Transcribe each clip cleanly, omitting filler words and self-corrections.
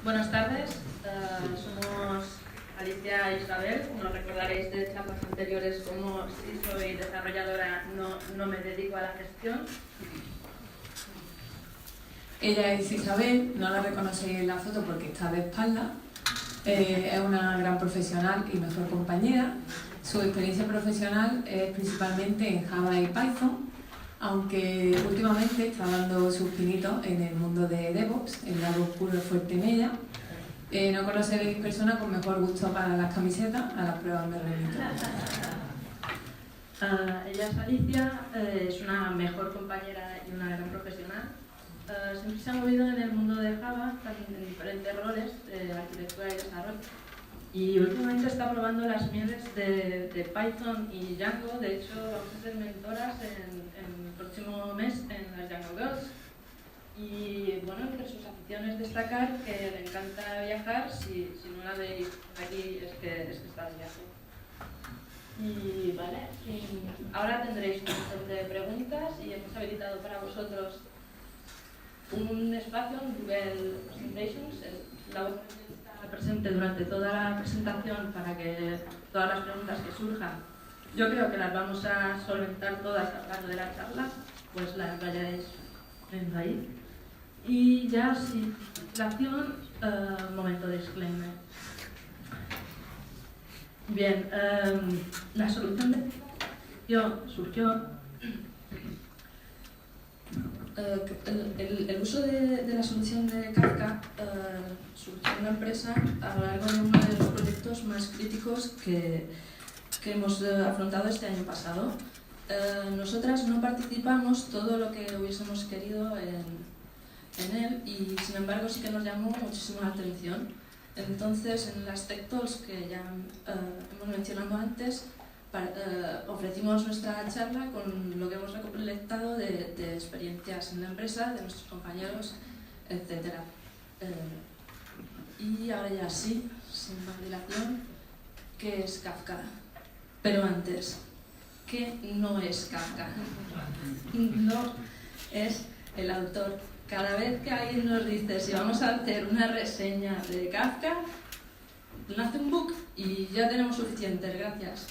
Buenas tardes, somos Alicia e Isabel. Nos recordaréis de charlas anteriores como si soy desarrolladora no me dedico a la gestión. Ella es Isabel, no la reconocéis en la foto porque está de espalda. Es una gran profesional y mejor compañera. Su experiencia profesional es principalmente en Java y Python, aunque últimamente está dando sus pinitos en el mundo de DevOps, el lado oscuro y fuerte en ella. No conoceréis personas con mejor gusto para las camisetas, a las pruebas me remito. Ella es Alicia, es una mejor compañera y una gran profesional. Siempre se ha movido en el mundo de Java, en diferentes roles de arquitectura y desarrollo. Y últimamente está probando las mieles de Python y Django. De hecho, vamos a ser mentoras en el próximo mes en las Django Girls. Y bueno, entre sus aficiones destacar que le encanta viajar. Si no la veis aquí es que está de viaje. Y vale, ahora tendréis un montón de preguntas y hemos habilitado para vosotros un espacio en Google Presentations. La web está presente durante toda la presentación para que todas las preguntas que surjan, yo creo que las vamos a solventar todas a lo largo de la charla, pues las vayáis viendo ahí. Y ya sin dilación, momento de disclaimer. Bien, la solución de surgió. El uso de la solución de Kafka surgió en la empresa a lo largo de uno de los proyectos más críticos que hemos afrontado este año pasado. Nosotras no participamos todo lo que hubiésemos querido en él y sin embargo sí que nos llamó muchísimo la atención. Entonces en las Tech Talks que ya hemos mencionado antes, ofrecimos nuestra charla con lo que hemos recolectado de experiencias en la empresa, de nuestros compañeros, etc. Y ahora ya sí, sin más dilación, ¿qué es Kafka? Pero antes, ¿qué no es Kafka? No es el autor. Cada vez que alguien nos dice si vamos a hacer una reseña de Kafka, nace un book y ya tenemos suficientes, gracias.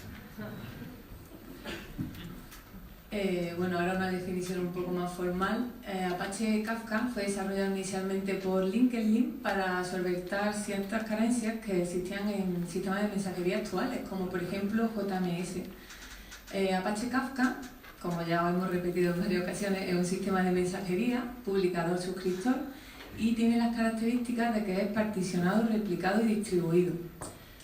Bueno, ahora una definición un poco más formal. Apache Kafka fue desarrollado inicialmente por LinkedIn para solventar ciertas carencias que existían en sistemas de mensajería actuales, como por ejemplo JMS. Apache Kafka, como ya hemos repetido en varias ocasiones, es un sistema de mensajería, publicador-suscriptor, y tiene las características de que es particionado, replicado y distribuido.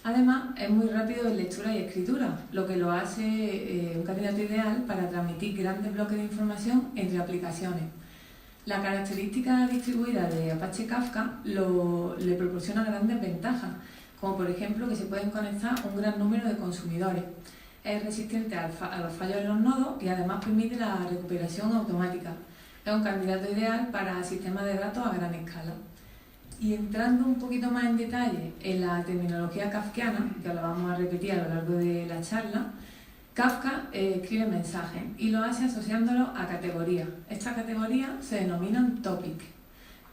Además, es muy rápido en lectura y escritura, lo que lo hace un candidato ideal para transmitir grandes bloques de información entre aplicaciones. La característica distribuida de Apache Kafka le proporciona grandes ventajas, como por ejemplo que se pueden conectar un gran número de consumidores. Es resistente a los fallos en los nodos y además permite la recuperación automática. Es un candidato ideal para sistemas de datos a gran escala. Y entrando un poquito más en detalle en la terminología kafkiana, que la vamos a repetir a lo largo de la charla, Kafka escribe mensajes y lo hace asociándolo a categorías. Estas categorías se denominan topic.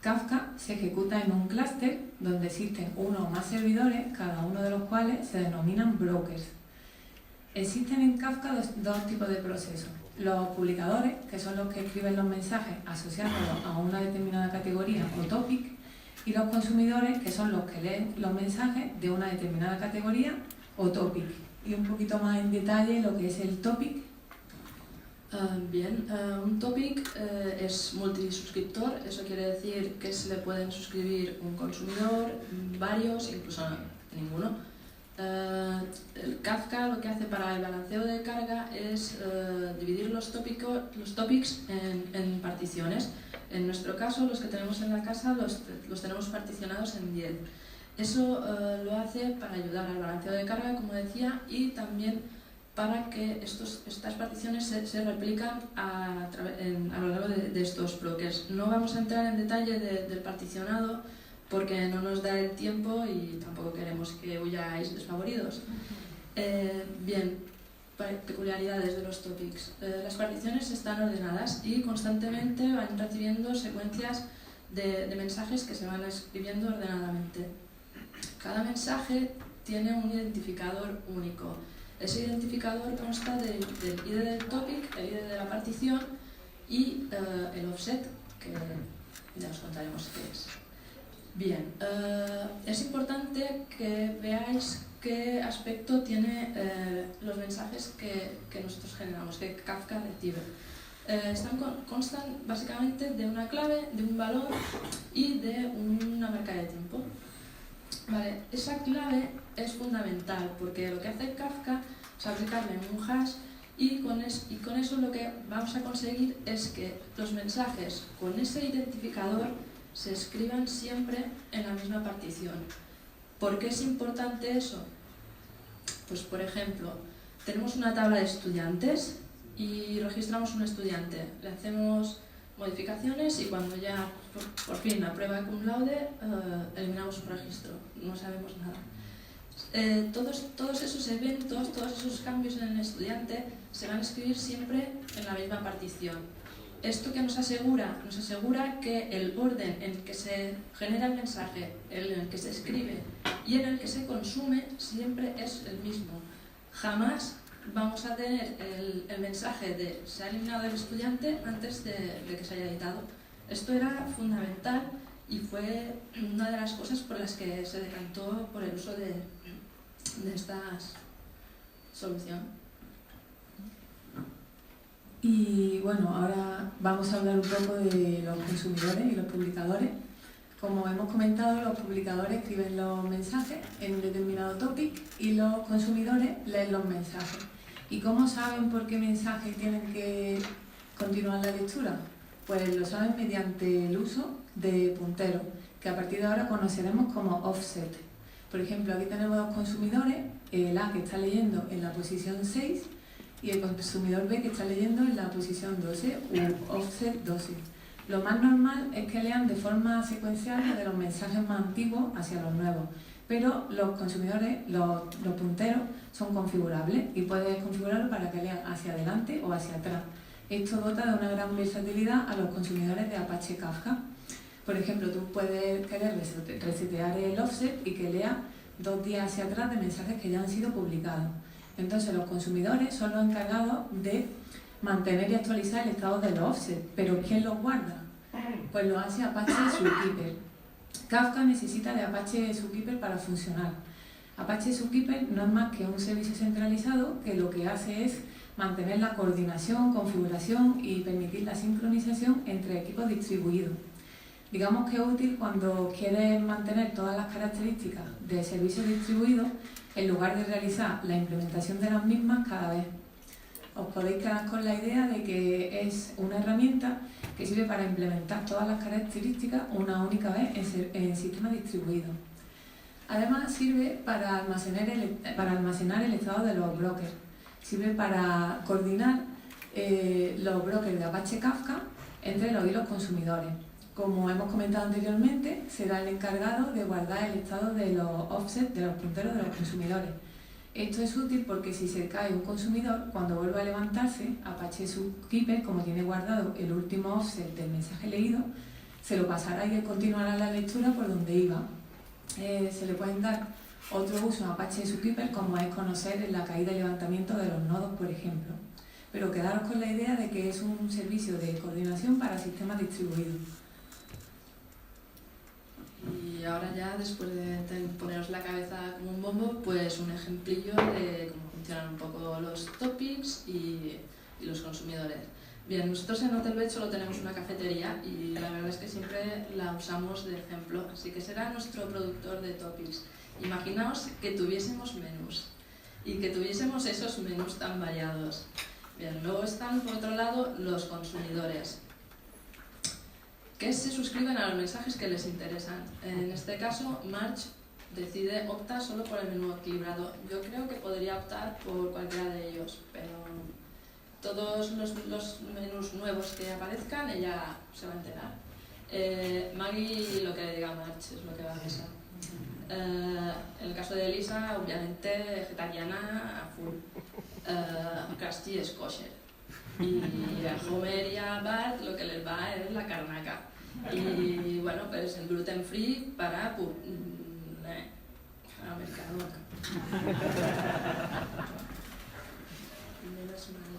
Kafka se ejecuta en un clúster donde existen uno o más servidores, cada uno de los cuales se denominan brokers. Existen en Kafka dos tipos de procesos. Los publicadores, que son los que escriben los mensajes asociándolos a una determinada categoría o topic, y los consumidores, que son los que leen los mensajes de una determinada categoría o topic. Y un poquito más en detalle lo que es el topic. Un topic es multisuscriptor, eso quiere decir que se le pueden suscribir un consumidor, varios, incluso ninguno. El Kafka lo que hace para el balanceo de carga es dividir los topics en particiones. En nuestro caso, los que tenemos en la casa los tenemos particionados en 10. Eso lo hace para ayudar al balanceo de carga, como decía, y también para que estas particiones se replican a lo largo de estos bloques. No vamos a entrar en detalle del particionado porque no nos da el tiempo y tampoco queremos que huyáis desfavoridos. Peculiaridades de los topics. Las particiones están ordenadas y constantemente van recibiendo secuencias de mensajes que se van escribiendo ordenadamente. Cada mensaje tiene un identificador único. Ese identificador consta del ID del topic, el ID de la partición y el offset, que ya os contaremos qué es. Bien, es importante que veáis qué aspecto tiene los mensajes que nosotros generamos, que Kafka recibe. Constan básicamente de una clave, de un valor y de una marca de tiempo. Vale, esa clave es fundamental porque lo que hace Kafka es aplicarle un hash y con eso lo que vamos a conseguir es que los mensajes con ese identificador se escriban siempre en la misma partición. ¿Por qué es importante eso? Pues por ejemplo, tenemos una tabla de estudiantes y registramos un estudiante, le hacemos modificaciones y cuando ya por fin aprueba cum laude, eliminamos su registro, no sabemos nada. Todos esos eventos, todos esos cambios en el estudiante se van a escribir siempre en la misma partición. ¿Esto que nos asegura? Nos asegura que el orden en el que se genera el mensaje, en el que se escribe y en el que se consume siempre es el mismo. Jamás vamos a tener el mensaje de se ha eliminado el estudiante antes de que se haya editado. Esto era fundamental y fue una de las cosas por las que se decantó por el uso de esta solución. Y bueno, ahora vamos a hablar un poco de los consumidores y los publicadores. Como hemos comentado, los publicadores escriben los mensajes en un determinado topic y los consumidores leen los mensajes. ¿Y cómo saben por qué mensaje tienen que continuar la lectura? Pues lo saben mediante el uso de punteros, que a partir de ahora conoceremos como offset. Por ejemplo, aquí tenemos dos consumidores, el A que está leyendo en la posición 6 y el consumidor B que está leyendo en la posición 12 u offset 12. Lo más normal es que lean de forma secuencial de los mensajes más antiguos hacia los nuevos, pero los consumidores, los punteros, son configurables y puedes configurarlo para que lean hacia adelante o hacia atrás. Esto dota de una gran versatilidad a los consumidores de Apache Kafka. Por ejemplo, tú puedes querer resetear el offset y que lea 2 días hacia atrás de mensajes que ya han sido publicados. Entonces, los consumidores son los encargados de mantener y actualizar el estado de los offsets. ¿Pero quién los guarda? Pues lo hace Apache Zookeeper. Kafka necesita de Apache Zookeeper para funcionar. Apache Zookeeper no es más que un servicio centralizado que lo que hace es mantener la coordinación, configuración y permitir la sincronización entre equipos distribuidos. Digamos que es útil cuando quieres mantener todas las características de servicios distribuidos en lugar de realizar la implementación de las mismas cada vez. Os podéis quedar con la idea de que es una herramienta que sirve para implementar todas las características una única vez en sistemas distribuidos. Además sirve para almacenar el estado de los brokers. Sirve para coordinar los brokers de Apache Kafka entre los y los consumidores. Como hemos comentado anteriormente, será el encargado de guardar el estado de los offsets de los punteros de los consumidores. Esto es útil porque si se cae un consumidor, cuando vuelva a levantarse, Apache Zookeeper, como tiene guardado el último offset del mensaje leído, se lo pasará y continuará la lectura por donde iba. Se le pueden dar otro uso a Apache Zookeeper, como es conocer la caída y levantamiento de los nodos, por ejemplo. Pero quedaros con la idea de que es un servicio de coordinación para sistemas distribuidos. Y ahora ya, después de poneros la cabeza como un bombo, pues un ejemplillo de cómo funcionan un poco los topics y los consumidores. Bien, nosotros en Hotelbed solo tenemos una cafetería y la verdad es que siempre la usamos de ejemplo, así que será nuestro productor de topics. Imaginaos que tuviésemos menús y que tuviésemos esos menús tan variados. Bien, luego están por otro lado los consumidores, que se suscriben a los mensajes que les interesan. En este caso, March opta solo por el menú equilibrado. Yo creo que podría optar por cualquiera de ellos, pero todos los menús nuevos que aparezcan, ella se va a enterar. Maggie, lo que le diga March es lo que va a pasar. En el caso de Elisa, obviamente, vegetariana a full. Krusty es kosher. Y a Homer y a Bart lo que les va es la carnaca. Y bueno, pues el gluten free para Mercadona. Menos mal.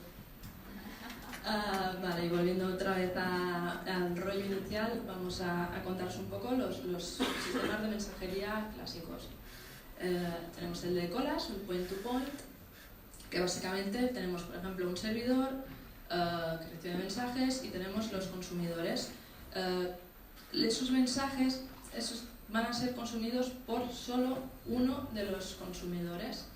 Vale, y volviendo otra vez al rollo inicial, vamos a contaros un poco los sistemas de mensajería clásicos. Tenemos el de colas, un point-to-point, que básicamente tenemos, por ejemplo, un servidor que recibe mensajes y tenemos los consumidores. Esos mensajes van a ser consumidos por solo uno de los consumidores.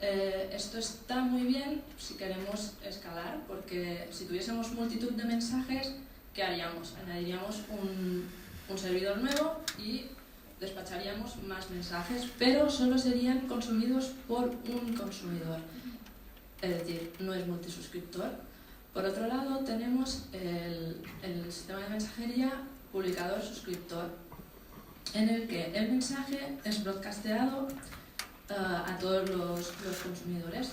Esto está muy bien si queremos escalar, porque si tuviésemos multitud de mensajes, ¿qué haríamos? Añadiríamos un servidor nuevo y despacharíamos más mensajes, pero solo serían consumidos por un consumidor. Es decir, no es multisuscriptor. Por otro lado, tenemos el sistema de mensajería publicador-suscriptor, en el que el mensaje es broadcasteado a todos los consumidores.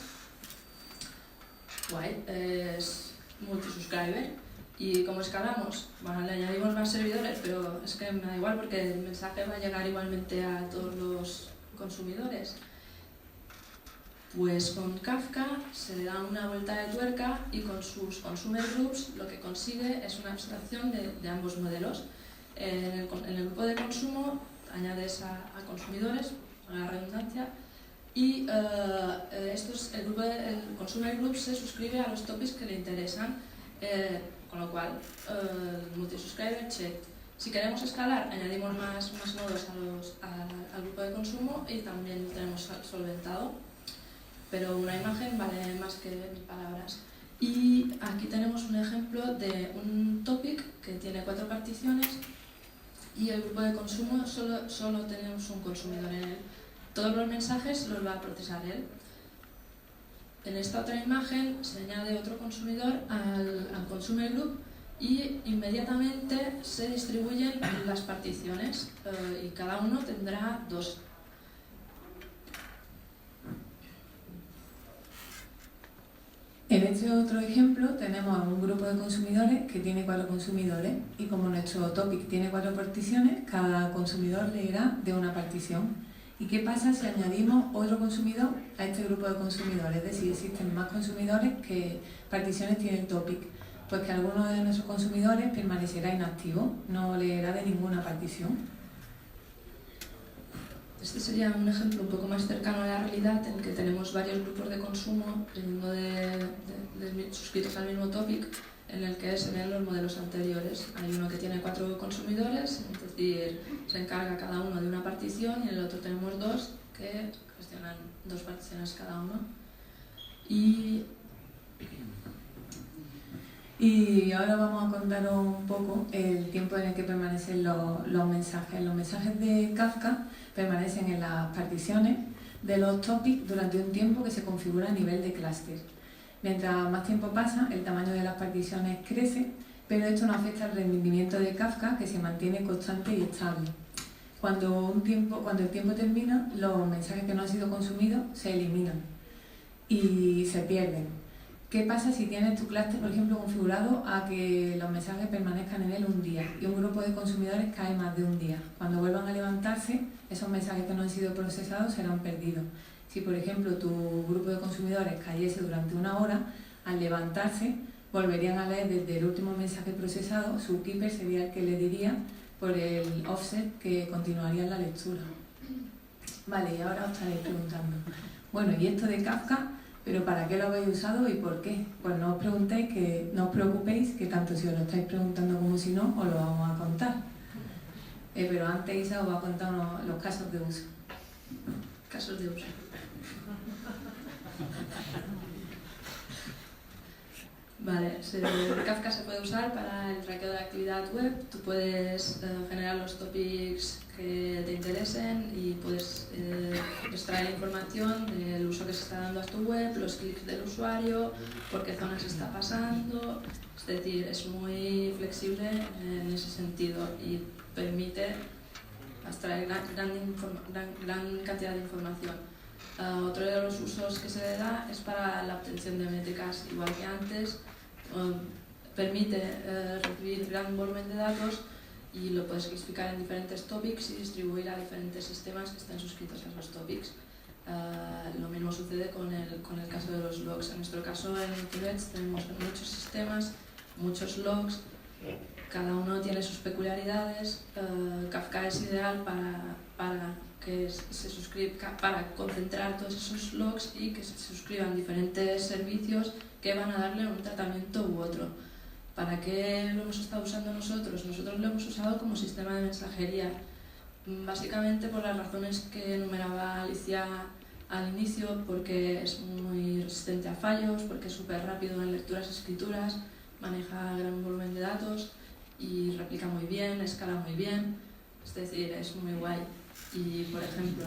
Guay, es multisubscriber. ¿Y cómo escalamos? Bueno, le añadimos más servidores, pero es que me da igual porque el mensaje va a llegar igualmente a todos los consumidores. Pues con Kafka se le da una vuelta de tuerca y con sus consumer groups lo que consigue es una abstracción de ambos modelos. En el grupo de consumo añades a consumidores, a la redundancia, y el consumer group se suscribe a los topics que le interesan, con lo cual multisuscriber checked. Si queremos escalar, añadimos más nodos al grupo de consumo y también lo tenemos solventado. Pero una imagen vale más que 1000 palabras. Y aquí tenemos un ejemplo de un topic que tiene 4 particiones y el grupo de consumo solo tenemos un consumidor en él. Todos los mensajes los va a procesar él. En esta otra imagen se añade otro consumidor al consumer group y inmediatamente se distribuyen las particiones y cada uno tendrá 2. En este otro ejemplo tenemos un grupo de consumidores que tiene 4 consumidores y como nuestro topic tiene 4 particiones, cada consumidor leerá de una partición. ¿Y qué pasa si añadimos otro consumidor a este grupo de consumidores? Es decir, existen más consumidores que particiones tiene el topic. Pues que alguno de nuestros consumidores permanecerá inactivo, no leerá de ninguna partición. Este sería un ejemplo un poco más cercano a la realidad en que tenemos varios grupos de consumo, uno suscritos al mismo topic, en el que se ven los modelos anteriores. Hay uno que tiene 4 consumidores, es decir, se encarga cada uno de una partición, y en el otro tenemos 2 que gestionan 2 particiones cada uno. Y ahora vamos a contaros un poco el tiempo en el que permanecen los mensajes. Los mensajes de Kafka permanecen en las particiones de los topics durante un tiempo que se configura a nivel de clúster. Mientras más tiempo pasa, el tamaño de las particiones crece, pero esto no afecta al rendimiento de Kafka, que se mantiene constante y estable. Cuando el tiempo termina, los mensajes que no han sido consumidos se eliminan y se pierden. ¿Qué pasa si tienes tu clúster, por ejemplo, configurado a que los mensajes permanezcan en él un día y un grupo de consumidores cae más de un día? Cuando vuelvan a levantarse, esos mensajes que no han sido procesados serán perdidos. Si, por ejemplo, tu grupo de consumidores cayese durante 1 hora, al levantarse volverían a leer desde el último mensaje procesado, su keeper sería el que le diría por el offset que continuaría la lectura. Vale, y ahora os estaréis preguntando, bueno, ¿y esto de Kafka? ¿Pero para qué lo habéis usado y por qué? Pues no os preocupéis, que tanto si os lo estáis preguntando como si no, os lo vamos a contar. Pero antes Isa os va a contar los casos de uso. Casos de uso. Vale, Kafka se puede usar para el traqueo de la actividad web. Tú puedes generar los topics que te interesen y puedes extraer información del uso que se está dando a tu web, los clics del usuario, por qué zona se está pasando. Es decir, es muy flexible en ese sentido y permite extraer gran cantidad de información. Otro de los usos que se le da es para la obtención de métricas, igual que antes. Permite recibir gran volumen de datos y lo puedes clasificar en diferentes topics y distribuir a diferentes sistemas que estén suscritos a esos topics. Lo mismo sucede con el caso de los logs. En nuestro caso en Threads tenemos muchos sistemas, muchos logs, cada uno tiene sus peculiaridades. Kafka es ideal para concentrar todos esos logs y que se suscriban diferentes servicios que van a darle un tratamiento u otro. ¿Para qué lo hemos estado usando nosotros? Nosotros lo hemos usado como sistema de mensajería, básicamente por las razones que enumeraba Alicia al inicio, porque es muy resistente a fallos, porque es súper rápido en lecturas y escrituras, maneja gran volumen de datos y replica muy bien, escala muy bien, es decir, es muy guay. Y, por ejemplo,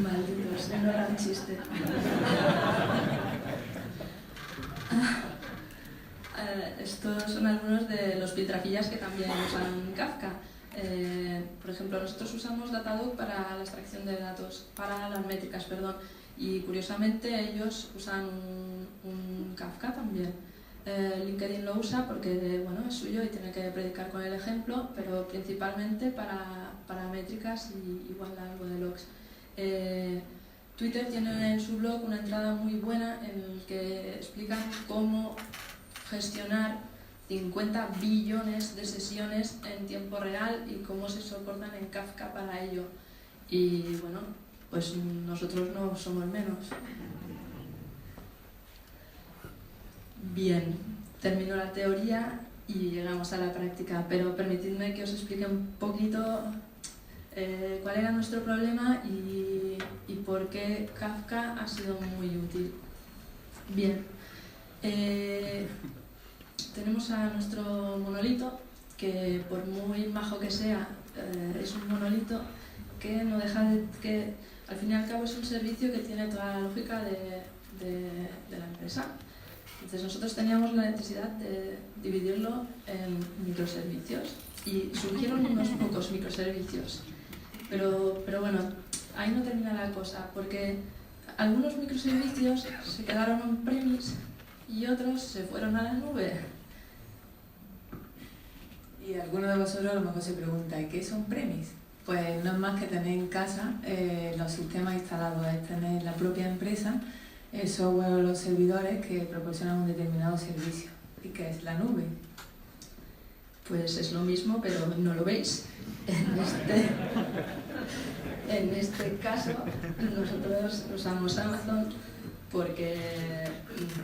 malditos, no era un chiste. Estos son algunos de los piltrafillas que también usan Kafka. Por ejemplo, nosotros usamos Datadog para la extracción de datos, para las métricas, perdón, y curiosamente ellos usan un Kafka también. LinkedIn lo usa porque bueno, es suyo y tiene que predicar con el ejemplo, pero principalmente para métricas y igual algo de logs. Twitter tiene en su blog una entrada muy buena en el que explican cómo gestionar 50 billones de sesiones en tiempo real y cómo se soportan en Kafka para ello. Y bueno, pues nosotros no somos menos. Bien, termino la teoría y llegamos a la práctica, pero permitidme que os explique un poquito cuál era nuestro problema y por qué Kafka ha sido muy útil. Bien, tenemos a nuestro monolito, que por muy majo que sea, es un monolito que no deja de que al fin y al cabo es un servicio que tiene toda la lógica de la empresa. Entonces nosotros teníamos la necesidad de dividirlo en microservicios y surgieron unos pocos microservicios. Pero bueno, ahí no termina la cosa, porque algunos microservicios se quedaron on-premise y otros se fueron a la nube. Y alguno de vosotros a lo mejor se pregunta, ¿y qué es on-premise? Pues no es más que tener en casa los sistemas instalados, es tener la propia empresa, el software o los servidores que proporcionan un determinado servicio. ¿Y qué es la nube? Pues es lo mismo, pero no lo veis. En este caso, nosotros usamos Amazon porque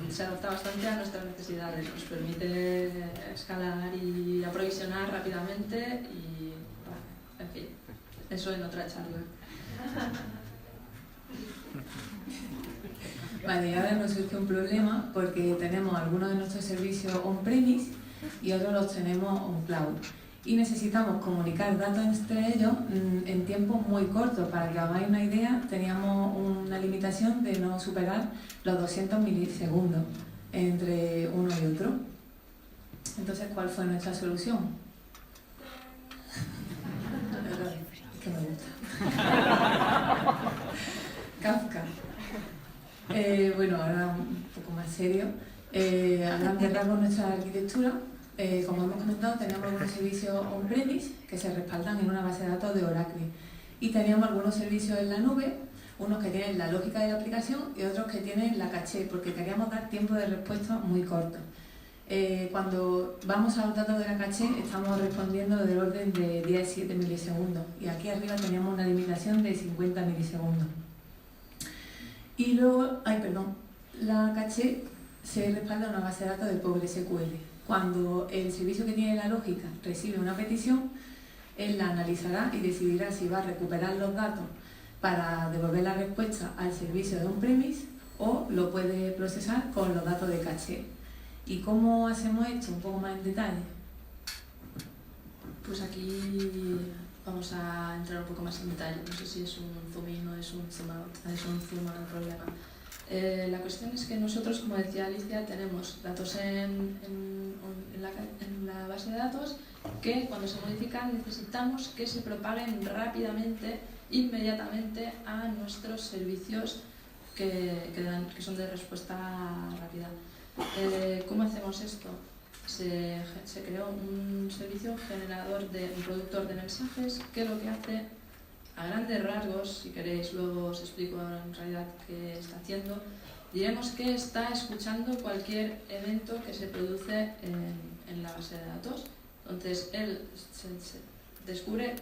se adapta bastante a nuestras necesidades, nos permite escalar y aprovisionar rápidamente y, bueno, en fin, eso en otra charla. Vale, y ahora nos surge un problema porque tenemos algunos de nuestros servicios on-premise y otros los tenemos on-cloud. Y necesitamos comunicar datos entre ellos en tiempos muy cortos. Para que hagáis una idea, teníamos una limitación de no superar los 200 milisegundos entre uno y otro. Entonces, ¿cuál fue nuestra solución? Que me gusta. Kafka. Bueno, ahora un poco más serio. Hablando de rasgos nuestra arquitectura, como hemos comentado, teníamos algunos servicios on-premise que se respaldan en una base de datos de Oracle. Y teníamos algunos servicios en la nube, unos que tienen la lógica de la aplicación y otros que tienen la caché, porque queríamos dar tiempo de respuesta muy corto. Cuando vamos a los datos de la caché, estamos respondiendo del orden de 17 milisegundos. Y aquí arriba teníamos una limitación de 50 milisegundos. Y luego, la caché se respalda en una base de datos de PostgreSQL. Cuando el servicio que tiene la lógica recibe una petición, él la analizará y decidirá si va a recuperar los datos para devolver la respuesta al servicio de on-premise o lo puede procesar con los datos de caché. ¿Y cómo hacemos esto? Un poco más en detalle. Pues aquí vamos a entrar un poco más en detalle. No sé si es un zoom in o es un zoom out, es un zoom al problema. La cuestión es que nosotros, como decía Alicia, tenemos datos en la base de datos que cuando se modifican necesitamos que se propaguen rápidamente, inmediatamente a nuestros servicios que son de respuesta rápida. ¿Cómo hacemos esto? se creó un servicio un productor de mensajes que lo que hace, a grandes rasgos, si queréis luego os explico en realidad qué está haciendo, diremos que está escuchando cualquier evento que se produce en la base de datos. Entonces él se descubre,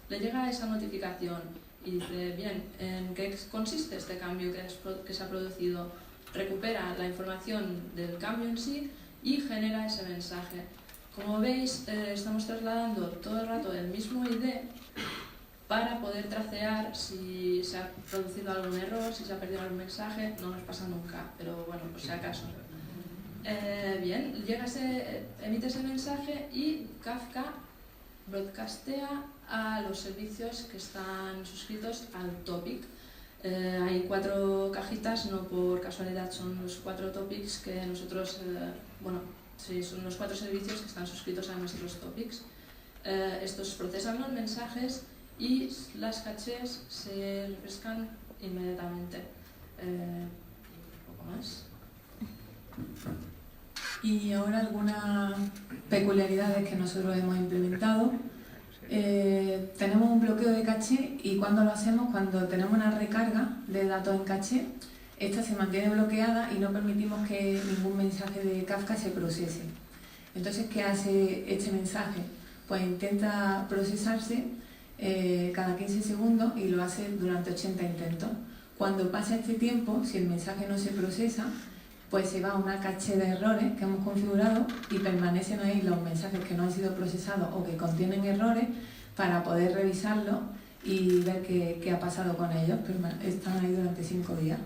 le llega esa notificación y dice, bien, ¿en qué consiste este cambio que se ha producido? Recupera la información del cambio en sí y genera ese mensaje. Como veis, estamos trasladando todo el rato el mismo ID para poder tracear si se ha producido algún error, si se ha perdido algún mensaje. No nos pasa nunca, pero bueno, por si acaso. Bien, emite ese mensaje y Kafka broadcastea a los servicios que están suscritos al topic. Hay 4 cajitas, no por casualidad, son los 4 topics que nosotros, sí, son los 4 servicios que están suscritos a nuestros topics. Estos procesan los mensajes y las cachés se refrescan inmediatamente. Un poco más. Y ahora algunas peculiaridades que nosotros hemos implementado. Tenemos un bloqueo de caché y cuando lo hacemos, cuando tenemos una recarga de datos en caché, esta se mantiene bloqueada y no permitimos que ningún mensaje de Kafka se procese. Entonces, ¿qué hace este mensaje? Pues intenta procesarse cada 15 segundos y lo hace durante 80 intentos. Cuando pasa este tiempo, si el mensaje no se procesa, pues se va a una caché de errores que hemos configurado y permanecen ahí los mensajes que no han sido procesados o que contienen errores para poder revisarlos y ver qué ha pasado con ellos. Están ahí durante 5 días.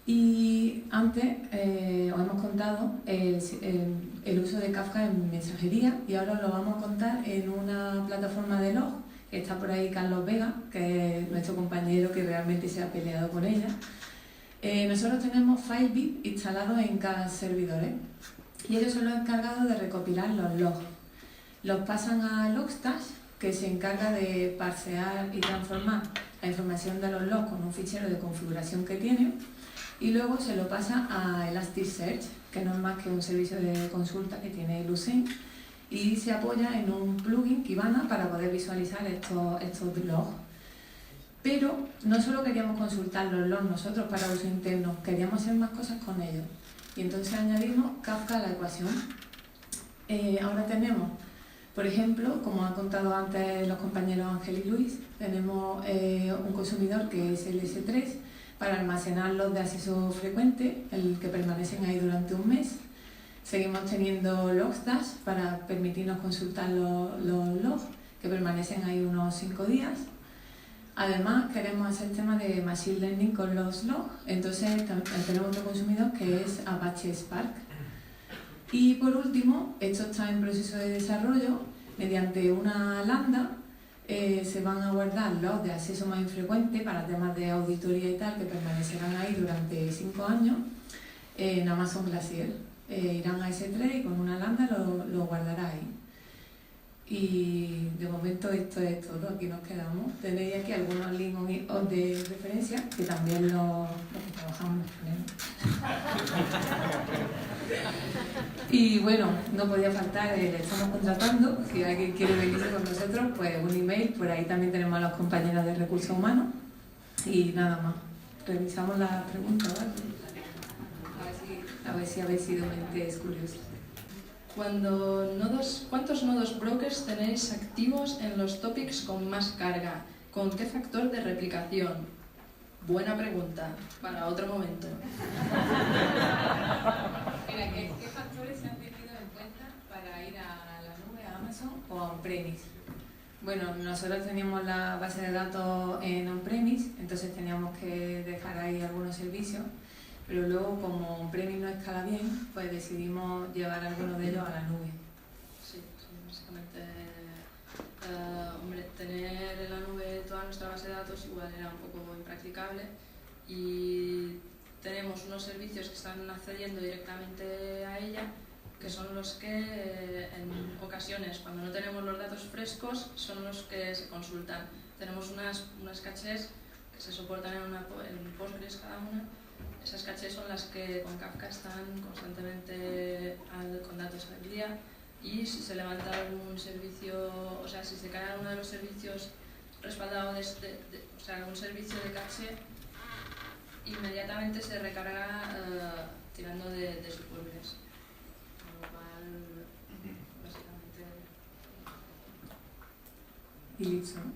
Y antes os hemos contado el uso de Kafka en mensajería y ahora os lo vamos a contar en una plataforma de log, que está por ahí Carlos Vega, que es nuestro compañero que realmente se ha peleado con ella. Nosotros tenemos Filebit instalados en cada servidor y ellos son los encargados de recopilar los logs. Los pasan a Logstash, que se encarga de parsear y transformar la información de los logs con un fichero de configuración que tiene, y luego se lo pasa a Elasticsearch, que no es más que un servicio de consulta que tiene Lucene, y se apoya en un plugin Kibana para poder visualizar estos logs. Pero no solo queríamos consultar los logs nosotros para uso interno, queríamos hacer más cosas con ellos. Y entonces añadimos Kafka a la ecuación. Ahora tenemos, por ejemplo, como han contado antes los compañeros Ángel y Luis, tenemos un consumidor que es el S3 para almacenar los de acceso frecuente, el que permanecen ahí durante un mes. Seguimos teniendo Logstash para permitirnos consultar los logs, que permanecen ahí unos 5 días. Además, queremos hacer tema de Machine Learning con los logs, entonces tenemos otro consumidor que es Apache Spark. Y por último, esto está en proceso de desarrollo, mediante una lambda se van a guardar logs de acceso más infrecuente para temas de auditoría y tal, que permanecerán ahí durante 5 años en Amazon Glacier. Irán a S3 y con una lambda lo guardará ahí. Y de momento esto es todo, aquí nos quedamos. Tenéis aquí algunos links de referencia que también los que trabajamos y bueno, no podía faltar, le estamos contratando, si alguien quiere venirse con nosotros, pues un email, por ahí también tenemos a los compañeros de recursos humanos y nada más. Revisamos las preguntas, ¿vale? A ver si habéis sido mentes curiosas. ¿Cuántos nodos brokers tenéis activos en los topics con más carga? ¿Con qué factor de replicación? Buena pregunta, para otro momento. Mira, ¿qué factores se han tenido en cuenta para ir a la nube, a Amazon o a on-premise? Bueno, nosotros teníamos la base de datos en on-premise, entonces teníamos que dejar ahí algunos servicios. Pero luego, como on-premise no escala bien, pues decidimos llevar algunos de ellos a la nube. Sí, básicamente, tener en la nube toda nuestra base de datos igual era un poco impracticable y tenemos unos servicios que están accediendo directamente a ella, que son los que en ocasiones, cuando no tenemos los datos frescos, son los que se consultan. Tenemos unas cachés que se soportan en Postgres cada una. esas cachés son las que con Kafka están constantemente con datos al día, y si se levanta algún servicio, o sea, si se cae alguno de los servicios respaldado o sea, algún servicio de caché, inmediatamente se recarga tirando de subfuentes. Con lo cual, básicamente... Y listo, ¿no?